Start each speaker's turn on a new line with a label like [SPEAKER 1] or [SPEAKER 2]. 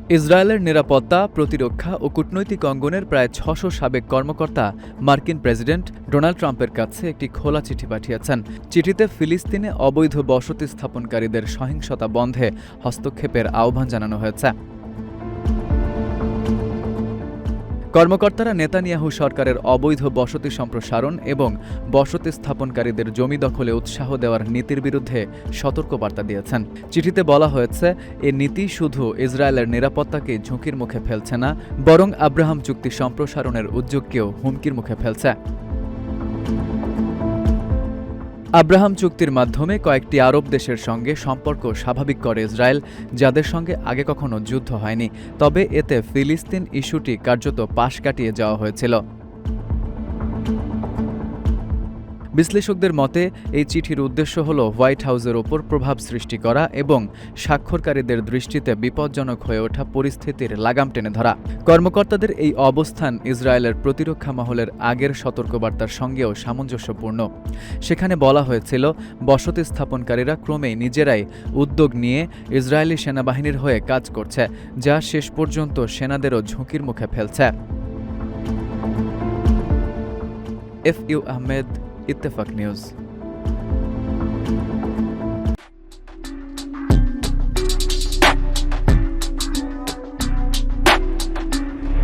[SPEAKER 1] ইসরায়েলের নিরাপত্তা, প্রতিরক্ষা ও কূটনৈতিক অঙ্গনের প্রায় ৬০০ সাবেক কর্মকর্তা মার্কিন প্রেসিডেন্ট ডোনাল্ড ট্রাম্পের কাছে একটি খোলা চিঠি পাঠিয়েছেন। চিঠিতে ফিলিস্তিনে অবৈধ বসতি স্থাপনকারীদের সহিংসতা বন্ধে হস্তক্ষেপের আহ্বান জানানো হয়েছে। কর্মকর্তারা নেতানিয়াহু সরকারের অবৈধ বসতি সম্প্রসারণ এবং বসতি স্থাপনকারীদের জমি দখলে উৎসাহ দেওয়ার নীতির বিরুদ্ধে সতর্কবার্তা দিয়েছেন। চিঠিতে বলা হয়েছে, এ নীতি শুধু ইসরায়েলের নিরাপত্তাকে ঝুঁকির মুখে ফেলছে না, বরং আব্রাহাম চুক্তি সম্প্রসারণের উদ্যোগকেও হুমকির মুখে ফেলছে। আব্রাহাম চুক্তির মাধ্যমে কয়েকটি আরব দেশের সঙ্গে সম্পর্ক স্বাভাবিক করে ইসরায়েল, যাদের সঙ্গে আগে কখনো যুদ্ধ হয়নি। তবে এতে ফিলিস্তিন ইস্যুটি কার্যত পাশ কাটিয়ে যাওয়া হয়েছিল। বিশ্লেষকদের মতে এই চিঠির উদ্দেশ্য হল হোয়াইট হাউসের ওপর প্রভাব সৃষ্টি করা এবং স্বাক্ষরকারীদের দৃষ্টিতে বিপজ্জনক হয়ে ওঠা পরিস্থিতির লাগাম টেনে ধরা। কর্মকর্তাদের এই অবস্থান ইসরায়েলের প্রতিরক্ষা মহলের আগের সতর্কবার্তার সঙ্গেও সামঞ্জস্যপূর্ণ। সেখানে বলা হয়েছিল, বসতি স্থাপনকারীরা ক্রমেই নিজেরাই উদ্যোগ নিয়ে ইসরায়েলি সেনাবাহিনীর হয়ে কাজ করছে, যা শেষ পর্যন্ত সেনাদেরও ঝুঁকির মুখে ফেলছে। F U Ahmed, Ittefaq news.